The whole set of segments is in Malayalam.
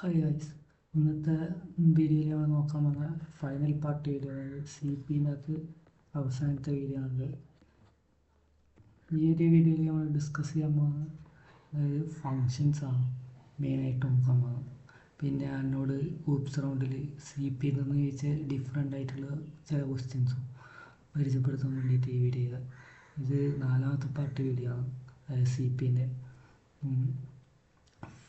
ഹായ് ഗൈസ്, ഇന്നത്തെ വീഡിയോയിൽ നമ്മൾ നോക്കാൻ വന്ന ഫൈനൽ പാർട്ട് വീഡിയോ CPനകത്ത് അവസാനത്തെ വീഡിയോ ആണ്. ഈ ഒരു വീഡിയോയിൽ നമ്മൾ ഡിസ്കസ് ചെയ്യാൻ പോകുന്നത് അതായത് ഫങ്ഷൻസാണ് മെയിനായിട്ട് നോക്കാൻ പോകുന്നത്. പിന്നെ എന്നോട് ഊപ്സ് റൗണ്ടിൽ CP എന്ന് ചോദിച്ച ഡിഫറെൻ്റ് ആയിട്ടുള്ള ചില ക്വസ്റ്റ്യൻസും പരിചയപ്പെടുത്താൻ വേണ്ടിയിട്ട് ഈ വീഡിയോ ചെയ്തത്. ഇത് 4ാമത്തെ പാർട്ട് വീഡിയോ ആണ് CPൻ്റെ.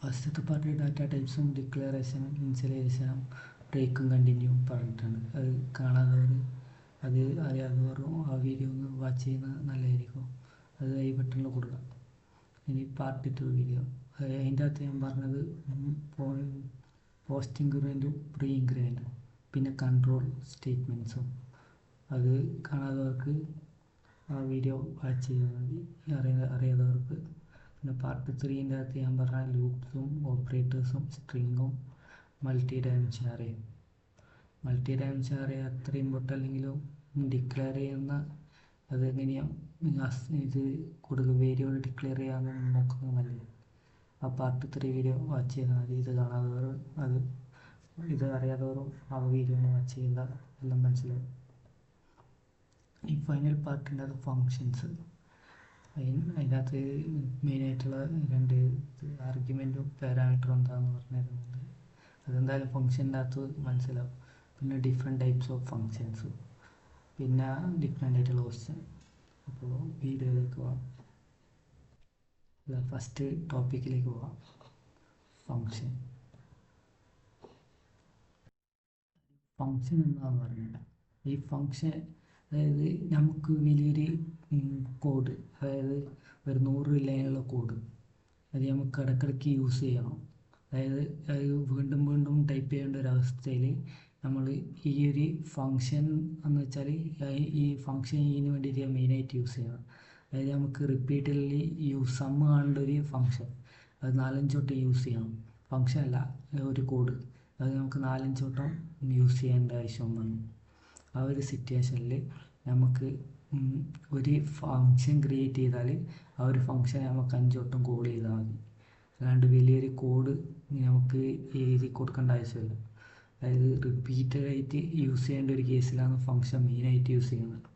ഫസ്റ്റത്തെ പാർട്ട് ഡാറ്റ ടൈപ്സും ഡിക്ലറേഷനും ഇനിഷ്യലൈസേഷനും ബ്രേക്കും കണ്ടിന്യൂ പറഞ്ഞിട്ടുണ്ട്. അത് കാണാത്തവർ അത് അറിയാത്തവരും ആ വീഡിയോ ഒന്ന് വാച്ച് ചെയ്യുന്നത് നല്ലതായിരിക്കും. അത് ഐ ബട്ടണിൽ കൊടുക്കുക. ഇനി പാർട്ട് 2 വീഡിയോ അതിൻ്റെ അകത്ത് ഞാൻ പറഞ്ഞത് പോസ്റ്റ് ഇൻക്രിമെൻറ്റും പ്രീ ഇൻക്രിമെൻറ്റും പിന്നെ കൺട്രോൾ സ്റ്റേറ്റ്മെൻറ്റ്സും. അത് കാണാത്തവർക്ക് ആ വീഡിയോ വാച്ച് ചെയ്താൽ മതി, അറിയാത്തവർക്ക്. പിന്നെ പാർട്ട് 3ൻ്റെ അകത്ത് ഞാൻ പറഞ്ഞ ലൂപ്സും ഓപ്പറേറ്റേഴ്സും സ്ട്രിങ്ങും മൾട്ടി ഡയമെൻഷൻ അറേയും. മൾട്ടി ഡയമെൻഷൻ അറേ അത്ര ഇമ്പോർട്ടൻ്റ് അല്ലെങ്കിലും ഡിക്ലെയർ ചെയ്യുന്ന അതെങ്ങനെയാണ് ഇത് കൊടുക്കുക വേരിയബിൾ ഡിക്ലെയർ ചെയ്യാമെന്ന് നോക്കുന്നത് നല്ലത്. ആ പാർട്ട് 3 വീഡിയോ വാച്ച് ചെയ്താൽ മതി. ഇത് കാണാത്തവർ ഇത് അറിയാത്തവരും ആ വീഡിയോ വാച്ച് ചെയ്താൽ എല്ലാം മനസ്സിലാവും. ഈ ഫൈനൽ പാർട്ടിൻ്റെ അത് ഫങ്ഷൻസ്. അതിനകത്ത് മെയിനായിട്ടുള്ള 2 ആർഗ്യുമെൻറ്റും പാരാമീറ്ററും എന്താണെന്ന് പറഞ്ഞു തരുന്നുണ്ട്. അതെന്തായാലും ഫങ്ഷൻ്റെ അകത്ത് മനസ്സിലാവും. പിന്നെ ഡിഫറെൻറ്റ് ടൈപ്സ് ഓഫ് ഫങ്ഷൻസ്, പിന്നെ ഡിഫറെൻ്റ് ആയിട്ടുള്ള ക്വസ്റ്റ്യൻ. അപ്പോൾ വീഡിയോയിലേക്ക് പോകാം. ഫസ്റ്റ് ടോപ്പിക്കിലേക്ക് പോകാം. ഫങ്ഷൻ എന്താണെന്ന് പറഞ്ഞില്ല. ഈ ഫങ്ഷൻ അതായത് നമുക്ക് വലിയൊരു കോഡ്, അതായത് ഒരു 100 ലൈനുള്ള കോഡ്, അത് നമുക്ക് ഇടയ്ക്കിടയ്ക്ക് യൂസ് ചെയ്യണം. അതായത് അത് വീണ്ടും വീണ്ടും ടൈപ്പ് ചെയ്യേണ്ട ഒരവസ്ഥയിൽ നമ്മൾ ഈ ഒരു ഫങ്ഷൻ എന്ന് വെച്ചാൽ ഈ ഫങ്ഷൻ ഇതിന് വേണ്ടിയിട്ട് മെയിനായിട്ട് യൂസ് ചെയ്യണം. അതായത് നമുക്ക് റിപ്പീറ്റഡ്ലി സം കാണേണ്ട ഒരു ഫങ്ഷൻ അത് 4-5 വട്ടം യൂസ് ചെയ്യണം. ഫങ്ഷൻ അല്ല, ഒരു കോഡ് അത് നമുക്ക് 4-5 വട്ടം യൂസ് ചെയ്യേണ്ട ആവശ്യം വന്നു. ആ ഒരു സിറ്റുവേഷനിൽ നമുക്ക് ഒരു ഫങ്ഷൻ ക്രിയേറ്റ് ചെയ്താൽ ആ ഒരു ഫങ്ഷൻ നമുക്ക് 5 വട്ടം കോൾ ചെയ്താൽ മതി. അല്ലാണ്ട് വലിയൊരു കോഡ് നമുക്ക് എഴുതി കൊടുക്കേണ്ട ആവശ്യമില്ല. അതായത് റിപ്പീറ്റഡായിട്ട് യൂസ് ചെയ്യേണ്ട ഒരു കേസിലാണ് ഫങ്ഷൻ മെയിനായിട്ട് യൂസ് ചെയ്യുന്നത്.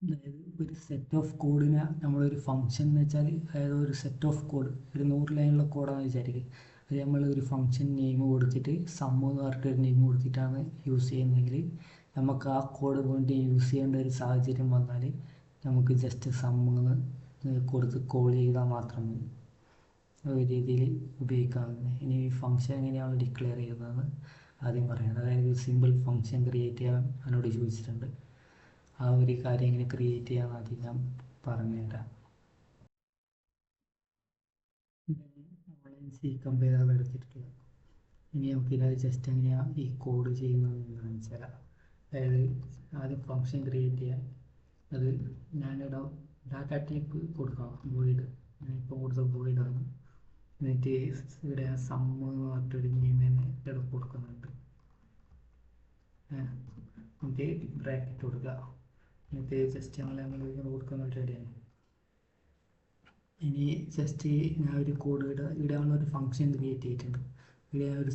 അതായത് ഒരു സെറ്റ് ഓഫ് കോഡിനെ നമ്മളൊരു ഫങ്ഷൻ എന്ന് വെച്ചാൽ, അതായത് ഒരു സെറ്റ് ഓഫ് കോഡ്, ഒരു 100 ലൈനുള്ള കോഡാണെന്ന് വിചാരിക്കുക. അത് നമ്മൾ ഒരു ഫങ്ഷൻ നെയിം കൊടുത്തിട്ട് സം എന്ന് പറഞ്ഞിട്ട് ഒരു നെയിം കൊടുത്തിട്ടാണ് യൂസ് ചെയ്യുന്നതെങ്കിൽ നമുക്ക് ആ കോഡ് വേണ്ടി യൂസ് ചെയ്യേണ്ട ഒരു സാഹചര്യം വന്നാൽ നമുക്ക് ജസ്റ്റ് സം എന്ന് കൊടുത്ത് കോൾ ചെയ്താൽ മാത്രം മതി. ഒരു രീതിയിൽ ഉപയോഗിക്കാവുന്നത്. ഇനി ഈ ഫങ്ഷൻ എങ്ങനെയാണ് ഡിക്ലെയർ ചെയ്യുന്നതെന്ന് ആദ്യം പറയാം. അതായത് സിമ്പിൾ ഫങ്ഷൻ ക്രിയേറ്റ് ചെയ്യാൻ എന്നോട് ചോദിച്ചിട്ടുണ്ട്. ആ ഒരു കാര്യം എങ്ങനെ ക്രിയേറ്റ് ചെയ്യാമെന്ന് ആദ്യം ഞാൻ പറഞ്ഞുതരാം. ഓൺലൈൻ C കമ്പയർ എടുത്തിട്ടുള്ളത്. ഇനി നമുക്കിത് ജസ്റ്റ് എങ്ങനെയാണ് ഈ കോഡ് ചെയ്യുന്നതെന്ന് കാണിച്ചു തരാം. അതായത് ആദ്യം ഫങ്ഷൻ ക്രിയേറ്റ് ചെയ്യാൻ അത് ഞാനിവിടെ ഡാറ്റ ടൈപ്പ് കൊടുക്കണം, വോയിഡ്. ഞാനിപ്പോൾ കൊടുത്ത വോയിഡാണ്. എന്നിട്ട് ഇവിടെ സം എന്ന് പറഞ്ഞിട്ടൊരു നെയിം തന്നെ ഇവിടെ കൊടുക്കുന്നുണ്ട്. എന്നിട്ട് ബ്രാക്കറ്റ് കൊടുക്കുക. എന്നിട്ട് ജസ്റ്റ് നമ്മൾ കൊടുക്കുന്ന പരിപാടിയാണ്. ഇനി ജസ്റ്റ് ഞാൻ ഒരു കോഡ് ഇവിടെ ഒരു ഫങ്ഷൻ ക്രിയേറ്റ് ചെയ്തിട്ടുണ്ട്. ഇവിടെ ഒരു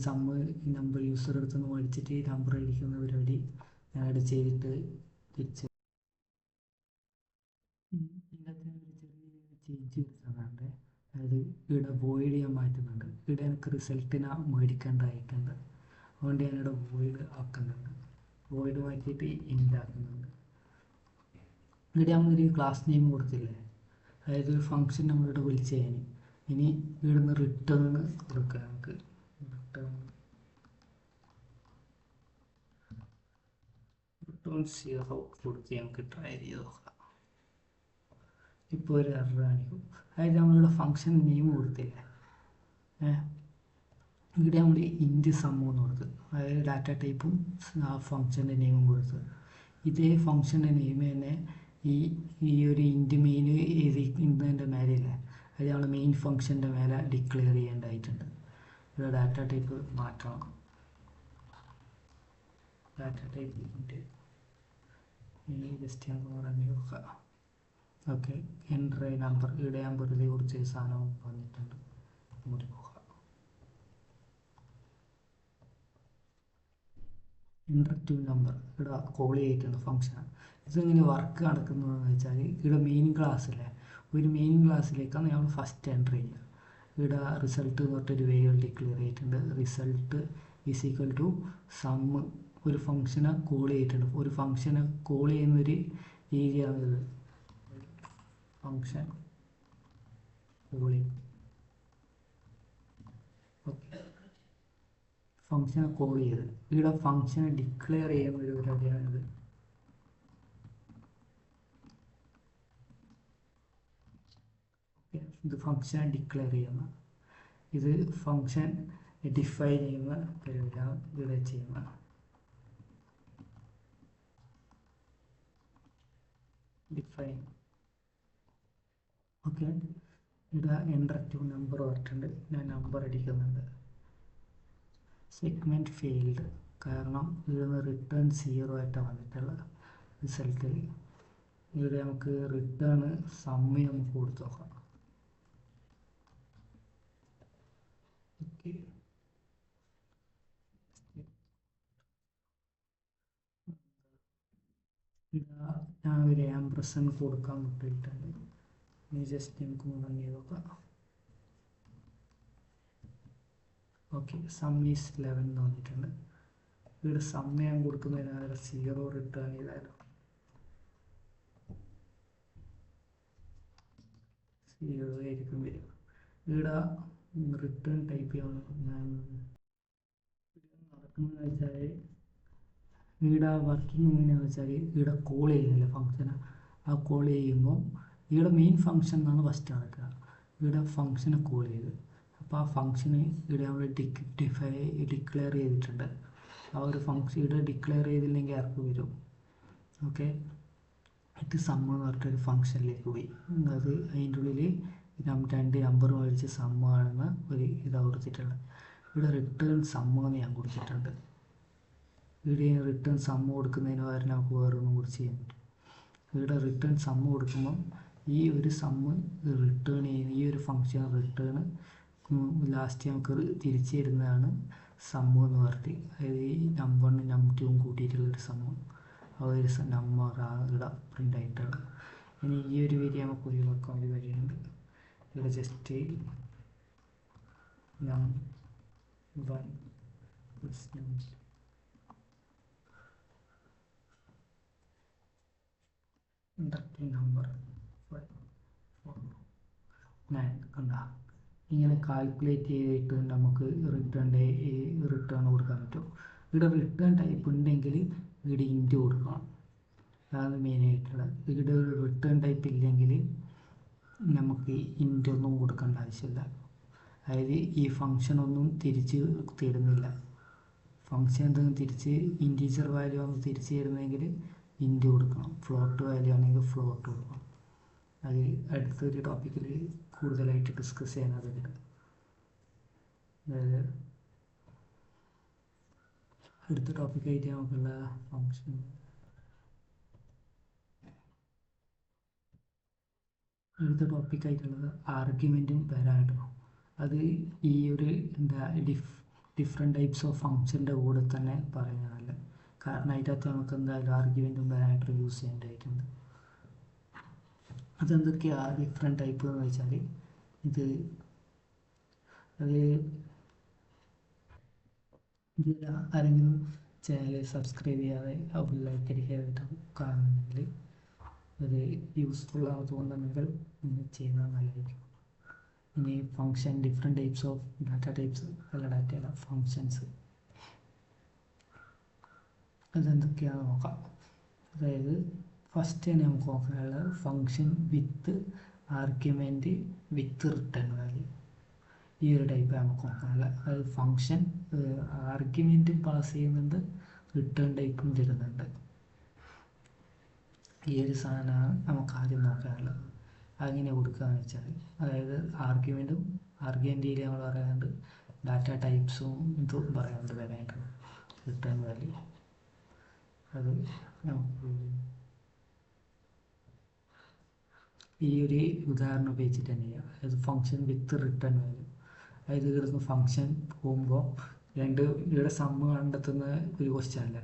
നമ്പർ യൂസർ എടുത്തുനിന്ന് മേടിച്ചിട്ട് നമ്പർ അടിക്കുന്ന പരിപാടി ഞാൻ ഇവിടെ ചെയ്തിട്ട് തിരിച്ച് ഇതിനകത്ത് ഒരു ചെറിയ ചേഞ്ച് വരുത്തുന്നുണ്ട്. അതായത് ഇവിടെ വോയിഡ് ഞാൻ മാറ്റുന്നുണ്ട്. ഇവിടെ എനിക്ക് റിസൾട്ടിനെ മേടിക്കേണ്ടതായിട്ടുണ്ട്. അതുകൊണ്ട് ഞാനിവിടെ വോയിഡ് ആക്കുന്നുണ്ട്. വോയിഡ് മാറ്റിയിട്ട് ഇൻറ്റ് ആക്കുന്നുണ്ട്. ഇവിടെ നമ്മളൊരു ക്ലാസ് നെയിം കൊടുത്തില്ലേ, അതായത് ഒരു ഫങ്ഷൻ നമ്മളിവിടെ വിളിച്ച് കഴിഞ്ഞ് ഇനി ഇവിടുന്ന് റിട്ടേൺ കൊടുക്കുക. നമുക്ക് റിട്ടേൺ 0 കൊടുത്ത് നമുക്ക് ട്രൈ ചെയ്ത് നോക്കാം. ഇപ്പോൾ ഒരു എറർ കാണിക്കും. അതായത് നമ്മളിവിടെ ഫങ്ഷൻ നെയിം കൊടുത്തില്ലേ, ഇവിടെ നമ്മൾ ഇൻറ്റ് സം എന്ന് കൊടുത്ത്, അതായത് ഡാറ്റ ടൈപ്പും ആ ഫങ്ഷൻ്റെ നെയിമും കൊടുത്ത്, ഇതേ ഫങ്ഷൻ്റെ നെയിം തന്നെ ഈ ഒരു ഇൻറ്റ് മെയിൻ എഴുതിക്കുന്നതിൻ്റെ മേലെയില്ലേ, അത് നമ്മൾ മെയിൻ ഫങ്ഷൻ്റെ മേലെ ഡിക്ലെയർ ചെയ്യേണ്ടതായിട്ടുണ്ട്. ഇവിടെ ഡാറ്റ ടൈപ്പ് മാറ്റണം. ഡാറ്റ ടൈപ്പ് ഇൻറ്റ് ഇനി ജസ്റ്റ് ഞാൻ പറഞ്ഞു നോക്കാം. Okay, enter A number. ഇവിടെ ഞാൻ വെറുതെ കുറച്ച് സാധനം വന്നിട്ടുണ്ട്, ഇങ്ങോട്ട് പോകാം. എൻ്റർ ടു നമ്പർ ഇവിടെ കോൾ ചെയ്തിട്ടുണ്ട് ഫംഗ്ഷൻ. ഇതെങ്ങനെ വർക്ക് നടക്കുന്നതെന്ന് വെച്ചാൽ, ഇവിടെ മെയിൻ ക്ലാസ്സിലെ ഒരു മെയിൻ ക്ലാസ്സിലേക്കാണ് നമ്മൾ ഫസ്റ്റ് എൻ്റർ ചെയ്യുക. ഇവിടെ റിസൾട്ട് എന്ന് പറഞ്ഞിട്ടൊരു വേരിയബിൾ ഡിക്ലെയർ ചെയ്തിട്ടുണ്ട്. Result is equal to sum. ഒരു ഫംഗ്ഷനെ കോൾ ചെയ്തിട്ടുണ്ട്. ഒരു ഫംഗ്ഷനെ കോൾ ചെയ്യുന്നൊരു രീതിയാണിത്, ഫംഗ്ഷൻ കോളിംഗ്. ഓക്കെ, ഫംഗ്ഷനെ കോൾ ചെയ്ത് ഇവിടെ ഫംഗ്ഷനെ ഡിക്ലെയർ ചെയ്യുന്ന ഒരു പരിപാടിയാണിത്. ഇത് ഫംഗ്ഷനെ ഡിക്ലെയർ ചെയ്യുന്ന, ഇത് ഫംഗ്ഷൻ ഡിഫൈൻ ചെയ്യുന്ന പരിപാടിയാണ് ഇവിടെ ചെയ്യുന്നത്. ഡിഫൈൻ. ഓക്കെ, ഇവിടെ എൻ്റർ ടു നമ്പർ പറഞ്ഞിട്ടുണ്ട്. ഞാൻ നമ്പർ അടിക്കുന്നുണ്ട്. സെഗ്മെൻറ്റ് ഫെയിൽഡ്, കാരണം ഇവിടെ റിട്ടേൺ 0 ആയിട്ടാണ് വന്നിട്ടുള്ളത് റിസൾട്ടിൽ. ഇവിടെ നമുക്ക് റിട്ടേൺ സമ്മി നമുക്ക് കൊടുത്തു നോക്കാം. ഓക്കെ, ഞാൻ ഒരു ആംപ്രസൻറ്റ് കൊടുക്കാൻ വിട്ടിട്ടുണ്ട്. ഇനി ജസ്റ്റ് നമുക്ക് റൺ ചെയ്ത് നോക്കാം. ഓക്കെ, സം ഈസ് 11 എന്ന് വന്നിട്ടുണ്ട്. ഇവിടെ സം ഞാൻ കൊടുക്കുന്നതിനാൽ 0 റിട്ടേൺ ചെയ്താലോ. 0 ആയിരിക്കും വരിക. ഇവിടെ റിട്ടേൺ ടൈപ്പ് ചെയ്യണം. ഞാൻ നടക്കുന്നത് വെച്ചാൽ, ഇവിടെ വർക്കിംഗ് എങ്ങനെയാണെന്ന് വെച്ചാൽ, ഇവിടെ കോൾ ചെയ്യുന്നില്ല ഫംഗ്ഷനെ. ആ കോൾ ചെയ്യുമ്പോൾ ഇവിടെ മെയിൻ ഫംഗ്ഷൻ എന്നാണ് ഫസ്റ്റ് നടക്കുക. ഇവിടെ ഫംഗ്ഷനെ കോൾ ചെയ്ത്, അപ്പോൾ ആ ഫംഗ്ഷന് ഇവിടെ നമ്മൾ ഡിക്ലെയർ ചെയ്തിട്ടുണ്ട്. ആ ഒരു ഫംഗ്ഷൻ ഇവിടെ ഡിക്ലെയർ ചെയ്തില്ലെങ്കിൽ ആർക്ക് വരും. ഓക്കെ, ഇത് സമ്മ് എന്ന് പറഞ്ഞിട്ടൊരു ഫംഗ്ഷനിലേക്ക് പോയി. അത് അതിൻ്റെ ഉള്ളിൽ 2 നമ്പർ മേടിച്ച് സമ്മാണെന്ന് ഒരു ഇതാ കൊടുത്തിട്ടുള്ളത്. ഇവിടെ റിട്ടേൺ സമ്മ് എന്ന് ഞാൻ കൊടുത്തിട്ടുണ്ട്. ഇവിടെ റിട്ടേൺ സമ്മ് കൊടുക്കുന്നതിന് പകരം നമുക്ക് വേറൊന്നും കൂടി ചെയ്യാൻ പറ്റും. ഇവിടെ റിട്ടേൺ സമ്മ് കൊടുക്കുമ്പം ഈ ഒരു സമ്മ് റിട്ടേൺ ചെയ്യുന്ന ഈ ഒരു ഫംഗ്ഷൻ റിട്ടേൺ ലാസ്റ്റ് നമുക്ക് തിരിച്ചു തരുന്നതാണ് സമ്മ് എന്ന് പറഞ്ഞിട്ട്. അതായത് ഈ നമ്പറിന് നമ്പർ കൂട്ടിയിട്ടുള്ളൊരു സമ്മ്, ആ ഒരു നമ്പർ ഇവിടെ പ്രിൻ്റ് ആയിട്ടുള്ളത്. ഇനി ഈ ഒരു വരി നമുക്ക് ഒഴിവാക്കാൻ ഒരു വഴിയുണ്ട്. ഇവിടെ ജസ്റ്റ് നമ്പർ നമ്പർ 9 കണ്ട, ഇങ്ങനെ കാൽക്കുലേറ്റ് ചെയ്തിട്ട് നമുക്ക് റിട്ടേൺ കൊടുക്കാൻ പറ്റും. ഇവിടെ റിട്ടേൺ ടൈപ്പ് ഉണ്ടെങ്കിൽ ഇവിടെ ഇൻറ്റ് കൊടുക്കണം, അതാണ് മെയിനായിട്ടുള്ളത്. ഇവിടെ ഒരു റിട്ടേൺ ടൈപ്പ് ഇല്ലെങ്കിൽ നമുക്ക് ഇൻറ്റ് ഒന്നും കൊടുക്കേണ്ട ആവശ്യമില്ല. അതായത് ഈ ഫംഗ്ഷൻ ഒന്നും തിരിച്ച് തരുന്നില്ല. ഫംഗ്ഷൻ എന്തെങ്കിലും തിരിച്ച് ഇൻറ്റീജർ വാല്യൂ ആണ് തിരിച്ച് തരുന്നതെങ്കിൽ ഇൻറ്റ് കൊടുക്കണം, ഫ്ലോട്ട് വാല്യൂ ആണെങ്കിൽ ഫ്ലോട്ട് കൊടുക്കണം. അത് അടുത്തൊരു ടോപ്പിക്കിൽ കൂടുതലായിട്ട് ഡിസ്കസ് ചെയ്യുന്നതുണ്ട്. അതായത് അടുത്ത ടോപ്പിക്കായിട്ട് നമുക്കുള്ള ഫംഗ്ഷൻ അടുത്ത ടോപ്പിക്കായിട്ടുള്ളത് ആർഗ്യുമെൻറ്റും പാരാമീറ്ററും. അത് ഈ ഒരു ഡിഫറെൻറ്റ് ടൈപ്സ് ഓഫ് ഫംഗ്ഷൻ്റെ കൂടെ തന്നെ പറയുന്നതല്ല. കാരണം അതിനകത്ത് നമുക്ക് എന്തായാലും ആർഗ്യുമെൻറ്റും പാരാമീറ്ററും യൂസ് ചെയ്യേണ്ടതായിട്ടുണ്ട്. അതെന്തൊക്കെയാണ് ഡിഫറെൻറ്റ് ടൈപ്പ് എന്ന് വെച്ചാൽ, ആരെങ്കിലും ചാനൽ സബ്സ്ക്രൈബ് ചെയ്യാതെ ലൈക്ക് അടിക്കാതെ കാണുന്നെങ്കിൽ അത് യൂസ്ഫുൾ ആവുന്നുണ്ടെങ്കിൽ ചെയ്യുന്നത് നല്ലതായിരിക്കും. ഇനി function different types of data types, അല്ല ഡാറ്റയല്ല ഫങ്ഷൻസ്, അതെന്തൊക്കെയാണെന്ന് നോക്കാം. അതായത് ഫസ്റ്റ് തന്നെ നമുക്ക് നോക്കാനുള്ളത് function with argument with return value. ഈ ഒരു ടൈപ്പ് നമുക്ക് നോക്കാനുള്ള. അത് ഫംഗ്ഷൻ ആർഗ്യുമെൻറ്റും പാസ് ചെയ്യുന്നുണ്ട്, റിട്ടേൺ ടൈപ്പും തരുന്നുണ്ട്. ഈ ഒരു സാധനമാണ് നമുക്ക് ആദ്യം നോക്കാനുള്ളത്. അങ്ങനെ കൊടുക്കുകയെന്ന് വെച്ചാൽ, അതായത് ആർഗ്യുമെൻറ്റിൽ നമ്മൾ പറയുന്നുണ്ട്, ഡാറ്റ ടൈപ്സും ഇതും പറയുന്നുണ്ട് വരാനായിട്ട്. റിട്ടേൺ വാല്യൂ അത് നമുക്ക് ഈ ഒരു ഉദാഹരണം ഉപയോഗിച്ചിട്ട് തന്നെ ചെയ്യാം. അതായത് ഫംഗ്ഷൻ വിത്ത് റിട്ടേൺ വാല്യൂ. അതായത് ഇവിടുന്ന് ഫംഗ്ഷൻ പോകുമ്പോൾ ഇവിടെ സമ്മ് കണ്ടെത്തുന്ന ഒരു ക്വസ്റ്റ്യൻ അല്ലേ,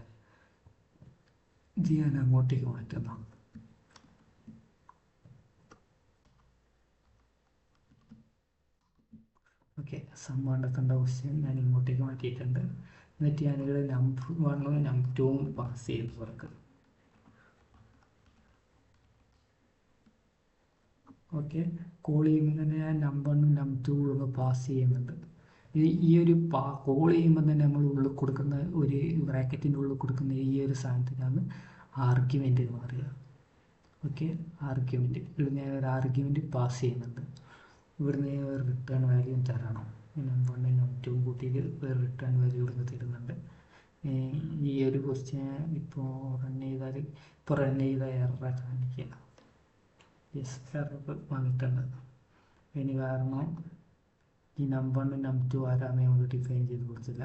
ഇത് ഞാൻ അങ്ങോട്ടേക്ക് മാറ്റുന്നു. ഓക്കെ, സമ്മ് കണ്ടെത്തേണ്ട ക്വസ്റ്റ്യൻ ഞാൻ ഇങ്ങോട്ടേക്ക് മാറ്റിയിട്ടുണ്ട്. എന്നിട്ട് ഞാനിവിടെ നമ്പർ 1ഉം നമ്പർ 2ഉം പാസ് ചെയ്ത് വർക്ക്. ഓക്കെ, കോൾ ചെയ്യുമ്പോൾ തന്നെ ഞാൻ നമ്പർ 1ഉം നമ്പർ 2ഉം ഒന്ന് പാസ് ചെയ്യുന്നുണ്ട്. ഈ ഒരു കോൾ ചെയ്യുമ്പോൾ തന്നെ നമ്മൾ ഉള്ളിൽ കൊടുക്കുന്ന ഒരു ബ്രാക്കറ്റിൻ്റെ ഉള്ളിൽ കൊടുക്കുന്ന ഈ ഒരു സാധനത്തിനാണ് ആർഗ്യുമെൻ്റ് എന്ന് പറയുക. Okay, argument. ഇവിടെ ഞാൻ ഒരു ആർഗ്യുമെൻ്റ് പാസ് ചെയ്യുന്നുണ്ട്. ഇവിടുന്ന് ഒരു റിട്ടേൺ വാല്യൂ തരണം. നമ്പർ 1ഉം നമ്പർ 2ഉം കൂട്ടിയിട്ട് ഒരു റിട്ടേൺ വാല്യൂ ഇവിടുന്ന് തരുന്നുണ്ട്. ഈ ഒരു ക്വസ്റ്റ്യൻ ഇപ്പോൾ റൺ ചെയ്താൽ എറർ കാണിക്കുക. യെസ്, എറർ വന്നിട്ടുണ്ട്. ഇനി കാരണം ഈ നമ്പർ 1ഉം നമ്പർ 2 ആരാന്ന് നമ്മൾ ഡിഫൈൻ ചെയ്ത് കൊടുത്തില്ല.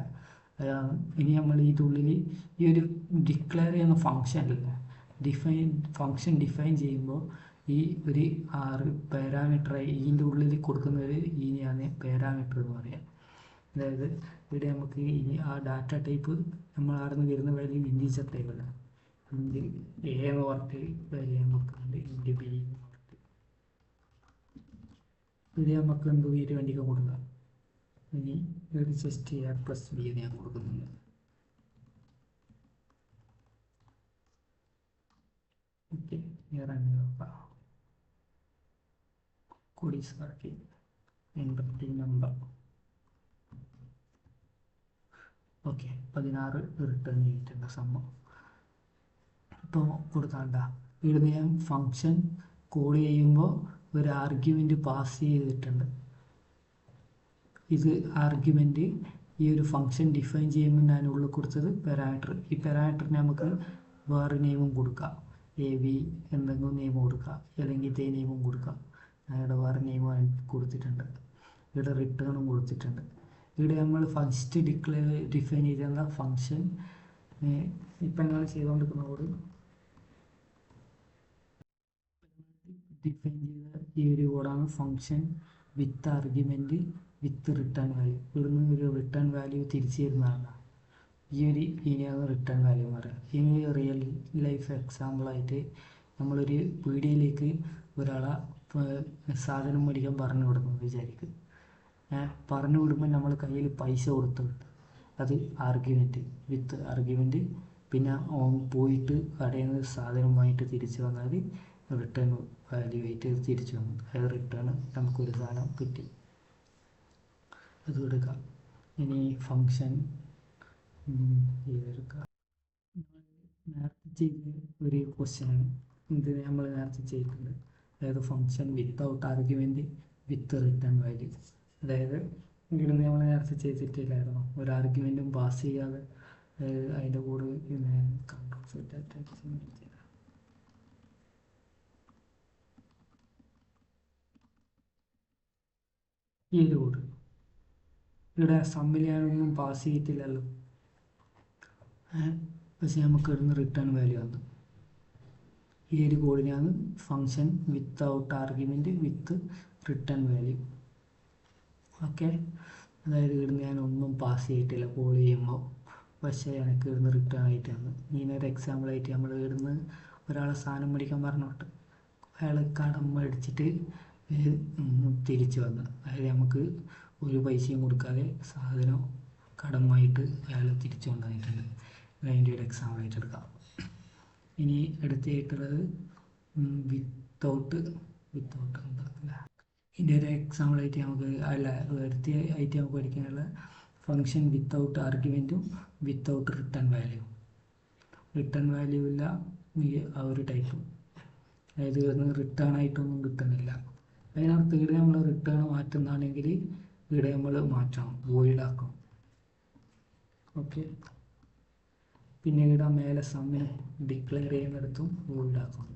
ഇനി നമ്മൾ ഇതിനുള്ളിൽ ഈ ഒരു ഡിക്ലെയർ ചെയ്യുന്ന ഫംഗ്ഷനില്ല, ഫംഗ്ഷൻ ഡിഫൈൻ ചെയ്യുമ്പോൾ ഈ ഒരു പാരാമീറ്ററായി ഇതിൻ്റെ ഉള്ളിൽ കൊടുക്കുന്നത് ഇതിനെയാണ് പാരാമീറ്റർ എന്ന് പറയാം. അതായത് ഇവിടെ നമുക്ക് ഇനി ആ ഡാറ്റ ടൈപ്പ് നമ്മൾ ആടുന്ന് വരുന്ന വാല്യൂ ഇൻറ്റീജർ ടൈപ്പല്ല, ഇൻറ്റ് എ എന്ന് പറഞ്ഞിട്ട് വാല്യൂ കൊടുക്കുന്നുണ്ട്, ഇൻറ്റ് ബി എന്ന് പറഞ്ഞിട്ട്. ഇത് നമുക്ക് എന്ത് വീര് വേണ്ടിയൊക്കെ കൊടുക്കാം. ഇനി ഒരു ജസ്റ്റ് എ പ്ലസ് ബി എന്ന് ഞാൻ കൊടുക്കുന്നുണ്ട്. ഓക്കെ, റൺ നോക്കാം. Code is work enter number. Okay, 16 return ചെയ്തിട്ടുണ്ട് സമ്മ. ഇപ്പോൾ കൊടുത്താണ്ട ഇവിടുന്ന് ഞാൻ ഫംഗ്ഷൻ കോൾ ചെയ്യുമ്പോൾ ഒരു ആർഗ്യുമെൻ്റ് പാസ് ചെയ്തിട്ടുണ്ട്. ഇത് ആർഗ്യുമെൻ്റ് ഈ ഒരു ഫംഗ്ഷൻ ഡിഫൈൻ ചെയ്യുമ്പോൾ ഞാൻ ഉള്ളിൽ കൊടുത്തത് പാരാമീറ്റർ. ഈ പാരാമീറ്ററിന് നമുക്ക് വേറെ നെയിമും കൊടുക്കാം, എ ബി എന്തെങ്കിലും നെയിം കൊടുക്കാം, അല്ലെങ്കിൽ ഇതേ നെയിമും കൊടുക്കാം. ഇവിടെ വേറെ നെയിം കൊടുത്തിട്ടുണ്ട്, ഇവിടെ റിട്ടേണും കൊടുത്തിട്ടുണ്ട്. ഇവിടെ നമ്മൾ ഫസ്റ്റ് ഡിഫൈൻ ചെയ്തിരുന്ന ഫംഗ്ഷൻ ഇപ്പം ഞങ്ങൾ ചെയ്തുകൊണ്ടിരിക്കുന്ന കോഡ് ഡിഫൈൻ ചെയ്ത ഈ ഒരു കോഡാണ് function with argument with return value. ഇവിടുന്ന് ഒരു റിട്ടേൺ വാല്യൂ തിരിച്ചു തരുന്നതാണ് ഇനിയാണ് റിട്ടേൺ വാല്യൂ എന്ന് പറയുക. ഇനി റിയൽ ലൈഫ് എക്സാമ്പിളായിട്ട് നമ്മളൊരു പീടികയിലേക്ക് ഒരാളെ സാധനം മേടിക്കാൻ പറഞ്ഞു വിടുന്നു വിചാരിക്കും. പറഞ്ഞു വിടുമ്പോൾ നമ്മൾ കയ്യിൽ പൈസ കൊടുത്തിട്ടുണ്ട്, അത് ആർഗ്യുമെൻ്റ് വിത്ത് ആർഗ്യുമെൻ്റ്. പിന്നെ ഓൻ പോയിട്ട് കടയിൽ നിന്ന് സാധനം വാങ്ങിയിട്ട് തിരിച്ചു വന്നാൽ റിട്ടേൺ വാല്യൂ ആയിട്ട് തിരിച്ചു വന്നു. അതായത് റിട്ടേൺ നമുക്കൊരു സാധനം കിട്ടി, അത് എടുക്കാം. ഇനി ഫംഗ്ഷൻ ചെയ്തെടുക്കുക. നേരത്തെ ചെയ്ത ഒരു ക്വസ്റ്റ്യനാണ് ഇത്, നമ്മൾ നേരത്തെ ചെയ്തിട്ടുണ്ട്. അതായത് function without argument with return value. അതായത് ഇവിടുന്ന് നമ്മൾ നേരത്തെ ചെയ്തിട്ടില്ലായിരുന്നു, ഒരു ആർഗ്യുമെൻറ്റും പാസ് ചെയ്യാതെ അതിൻ്റെ കൂടെ പിന്നെ കൺട്രോൾ സെറ്റ് ഈ ഒരു കോഡ് ഇവിടെ സമ്മിൽ ഞാനൊന്നും പാസ് ചെയ്തിട്ടില്ലല്ലോ, പക്ഷെ നമുക്ക് ഇവിടുന്ന് റിട്ടേൺ വാല്യൂ വന്നു. ഈ ഒരു കോഡിനാണ് function without argument with return value. Okay, അതായത് ഇവിടുന്ന് ഞാനൊന്നും പാസ് ചെയ്തിട്ടില്ല കോൾ ചെയ്യുമ്പോൾ, പക്ഷേ എനിക്ക് ഇവിടുന്ന് റിട്ടേൺ ആയിട്ട് വന്നു. ഇങ്ങനൊരു എക്സാമ്പിളായിട്ട് നമ്മൾ ഇവിടുന്ന് ഒരാളെ സാധനം മേടിക്കാൻ പറഞ്ഞോട്ട് അയാൾ കടം മേടിച്ചിട്ട് തിരിച്ചു വന്നു. അതായത് നമുക്ക് ഒരു പൈസയും കൊടുക്കാതെ സാധനം കടമായിട്ട് അയാൾ തിരിച്ചു കൊണ്ടുവന്നിട്ടുണ്ട്. അതിൻ്റെ ഒരു എക്സാമ്പിളായിട്ട് എടുക്കാം. ഇനി അടുത്തായിട്ടുള്ളത് വിത്തൗട്ട് എന്താ ഇതിൻ്റെ ഒരു എക്സാമ്പിളായിട്ട് നമുക്ക് അടുത്തായിട്ട് നമുക്ക് പഠിക്കാനുള്ള ഫംഗ്ഷൻ വിത്തൗട്ട് ആർഗ്യുമെൻറ്റും without return value. Return value ഇല്ല ആ ഒരു ടൈപ്പും, അതായത് റിട്ടേൺ ആയിട്ടൊന്നും കിട്ടുന്നില്ല. അതിനകത്ത് ഇവിടെ നമ്മൾ റിട്ടേൺ മാറ്റുന്നതാണെങ്കിൽ ഇവിടെ നമ്മൾ മാറ്റണം, വോയിഡ് ആക്കണം. ഓക്കെ, പിന്നെ ഇവിടെ മേലെ സമ്മിനെ ഡിക്ലെയർ ചെയ്യുന്നിടത്തും വോയിഡ് ആക്കണം.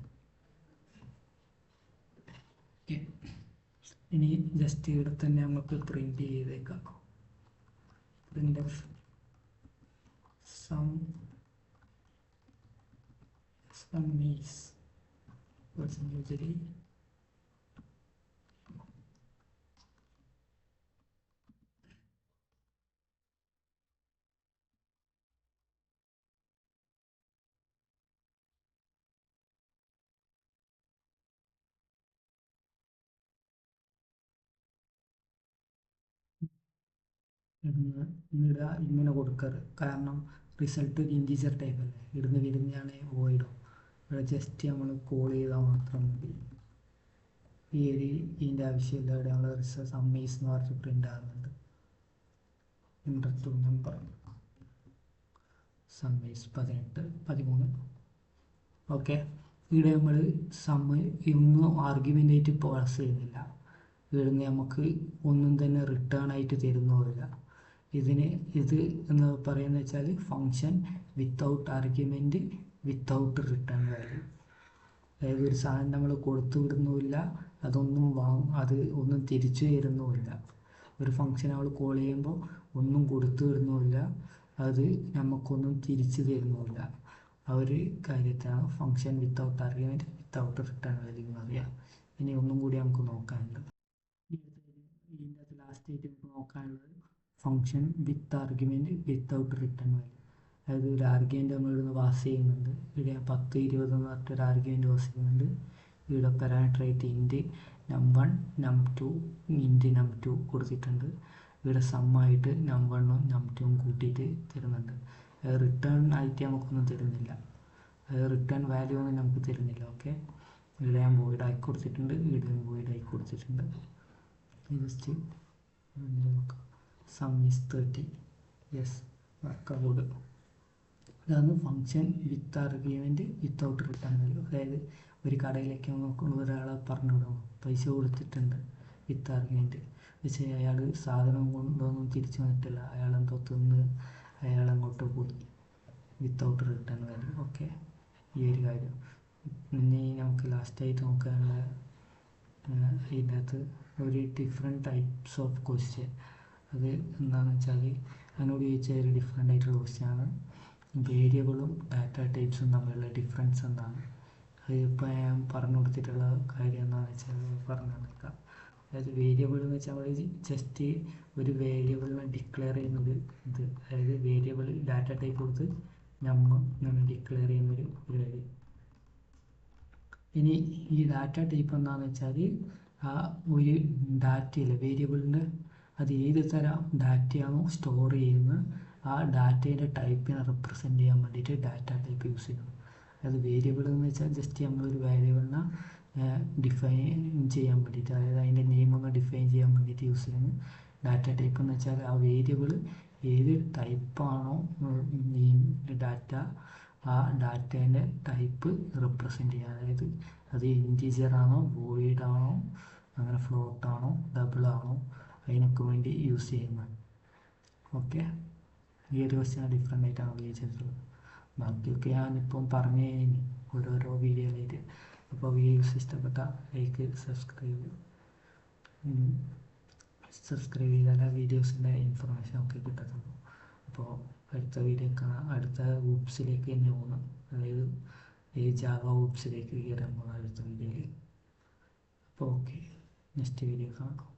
ഓക്കെ, ഇനി ജസ്റ്റ് ഇവിടെ തന്നെ നമുക്ക് പ്രിന്റ് ചെയ്തേക്കാം. പ്രിന്റ് sum is percentage ഇടുക ഇങ്ങനെ കൊടുക്കാറ്. കാരണം റിസൾട്ട് ഒരു ഇൻറ്റീജർ ടൈപ്പ് അല്ലേ, ഇടുന്ന് വരുന്നതാണ് വോയിഡും. ഇവിടെ ജസ്റ്റ് നമ്മൾ കോൾ ചെയ്താൽ മാത്രം മതി. ഈ ഒരു ഇതിൻ്റെ ആവശ്യമില്ല. ഇവിടെ നമ്മൾ സമ്മീസ് എന്ന് പറഞ്ഞിട്ട് പ്രിൻ്റ് ആകുന്നുണ്ട്. ഇൻ്റർ ടു നമ്പർ സമ്മീസ് 18 13. ഓക്കെ, ഇവിടെ നമ്മൾ ഒന്നും ആർഗ്യുമെൻ്റ് ആയിട്ട് പാസ് ചെയ്യുന്നില്ല. ഇവിടുന്ന് നമുക്ക് ഒന്നും തന്നെ റിട്ടേൺ ആയിട്ട് തരുന്നുമില്ല. ഇത് എന്ന് പറയുന്നത് വെച്ചാൽ function without argument without return value. അതായത് ഒരു സാധനം നമ്മൾ കൊടുത്തു വിടുന്നുമില്ല, അത് ഒന്നും തിരിച്ചു തരുന്നുമില്ല. ഒരു ഫങ്ഷൻ നമ്മൾ കോൾ ചെയ്യുമ്പോൾ ഒന്നും കൊടുത്തു വിടുന്നുമില്ല, അത് നമുക്കൊന്നും തിരിച്ചു തരുന്നുമില്ല. ആ ഒരു കാര്യത്താണ് function without argument without return value എന്ന് പറയുക. ഇനി ഒന്നും കൂടി നമുക്ക് നോക്കാനുണ്ട്. ഇതിൻ്റെ ലാസ്റ്റ് ആയിട്ട് നമുക്ക് നോക്കാനുള്ളത് function with argument without return value. അതായത് ഒരു ആർഗ്യുമെൻറ്റ് നമ്മൾ ഇവിടുന്ന് പാസ് ചെയ്യുന്നുണ്ട്. ഇവിടെ 10 20 എന്ന് പറഞ്ഞിട്ടൊരു ആർഗ്യുമെൻറ്റ് പാസ് ചെയ്യുന്നുണ്ട്. ഇവിടെ പാരാമീറ്ററായിട്ട് ഇൻറ്റ് num1 num2 ഇൻറ്റ് num2 കൊടുത്തിട്ടുണ്ട്. ഇവിടെ സമ്മായിട്ട് num1ഉം num2ഉം കൂട്ടിയിട്ട് തരുന്നുണ്ട്. റിട്ടേൺ ആയിട്ട് നമുക്കൊന്നും തരുന്നില്ല, റിട്ടേൺ വാല്യൂ ഒന്നും നമുക്ക് തരുന്നില്ല. ഓക്കെ, ഇവിടെ ഞാൻ വോയിഡ് ആക്കി കൊടുത്തിട്ടുണ്ട്, ഇവിടെ വോയിഡ് ആക്കി കൊടുത്തിട്ടുണ്ട്. ജസ്റ്റ് നോക്കാം. Sum is 30. Yes, work out. ഇതാണ് function with argument without return value. അതായത് ഒരു കടയിലേക്ക് നോക്കുമ്പോൾ ഒരാളെ പറഞ്ഞു വിടും, പൈസ കൊടുത്തിട്ടുണ്ട് വിത്ത് ആർഗ്യുമെൻറ്റ്, പക്ഷേ അയാൾ സാധനം കൊണ്ടൊന്നും തിരിച്ചു വന്നിട്ടില്ല, അയാളെന്തോ തിന്ന് അയാളങ്ങോട്ട് പോയി, വിത്തൗട്ട് റിട്ടേൺ വാല്യൂ. ഓക്കെ, ഈ ഒരു കാര്യം. ഇനി നമുക്ക് ലാസ്റ്റായിട്ട് നോക്കാനുള്ള ഇതിനകത്ത് ഒരു ഡിഫറെൻറ്റ് ടൈപ്സ് ഓഫ് ക്വസ്റ്റ്യൻ. അത് എന്താണെന്ന് വെച്ചാൽ അതിനോട് ചോദിച്ച ഒരു ഡിഫറെൻ്റ് ആയിട്ടുള്ള ക്വസ്റ്റ്യനാണ് വേരിയബിളും ഡാറ്റ ടൈപ്സും തമ്മിലുള്ള ഡിഫറൻസ് എന്താണ്. അതിപ്പോൾ ഞാൻ പറഞ്ഞു കൊടുത്തിട്ടുള്ള കാര്യം എന്താണെന്ന് വെച്ചാൽ പറഞ്ഞു തന്നേക്കാം. അതായത് വേരിയബിൾ എന്ന് വെച്ചാൽ നമ്മൾ ജസ്റ്റ് ഒരു വേരിയബിളിനെ ഡിക്ലെയർ ചെയ്യുന്നത് അതായത് വേരിയബിൾ ഡാറ്റ ടൈപ്പ് കൊടുത്ത് നമ്മൾ ഇങ്ങനെ ഡിക്ലെയർ ചെയ്യുന്നൊരു പരിപാടി. ഇനി ഈ ഡാറ്റ ടൈപ്പ് എന്താണെന്ന് വെച്ചാൽ ആ ഒരു ഡാറ്റയിലെ വേരിയബിളിൻ്റെ അത് ഏത് തരം ഡാറ്റയാണോ സ്റ്റോർ ചെയ്യുന്നത് ആ ഡാറ്റയുടെ ടൈപ്പിനെ റെപ്രസെൻ്റ് ചെയ്യാൻ വേണ്ടിയിട്ട് ഡാറ്റ ടൈപ്പ് യൂസ് ചെയ്യുന്നു. അതായത് വേരിയബിൾ എന്ന് വെച്ചാൽ ജസ്റ്റ് നമ്മളൊരു വാല്യൂവിനെ ഡിഫൈൻ ചെയ്യാൻ വേണ്ടിയിട്ട്, അതായത് അതിൻ്റെ നെയിമൊന്ന് ഡിഫൈൻ ചെയ്യാൻ വേണ്ടിയിട്ട് യൂസ് ചെയ്യുന്നു. ഡാറ്റ ടൈപ്പ് എന്ന് വെച്ചാൽ ആ വേരിയബിൾ ഏത് ടൈപ്പാണോ ഡാറ്റ, ആ ഡാറ്റേൻ്റെ ടൈപ്പ് റെപ്രസെൻ്റ് ചെയ്യുക. അതായത് അത് ഇൻറ്റീജർ ആണോ വോയിഡ് ആണോ അങ്ങനെ ഫ്ലോട്ട് ആണോ ഡബിൾ ആണോ അതിനൊക്കെ വേണ്ടി യൂസ് ചെയ്യുന്നത്. ഓക്കെ, ഈ ഒരു ക്വസ്റ്റ്യൻ ഡിഫറെൻ്റ് ആയിട്ടാണ് ഉപയോഗിച്ചിട്ടുള്ളത്. ബാക്കിയൊക്കെ ഞാനിപ്പം പറഞ്ഞു കഴിഞ്ഞു ഓരോരോ വീഡിയോയിലായിട്ട്. അപ്പോൾ വീഡിയോസ് ഇഷ്ടപ്പെട്ട ലൈക്ക് സബ്സ്ക്രൈബ് ചെയ്താൽ വീഡിയോസിൻ്റെ ഇൻഫർമേഷൻ ഒക്കെ കിട്ടത്തുള്ളൂ. അപ്പോൾ അടുത്ത വീഡിയോ കാണാം. അടുത്ത ഊപ്സിലേക്ക് തന്നെ പോകണം, അതായത് ഈ ജാവ ഊപ്സിലേക്ക് കയറാൻ പോകണം അടുത്ത വീഡിയോയിൽ. അപ്പോൾ ഓക്കെ, നെക്സ്റ്റ് വീഡിയോ കാണാം.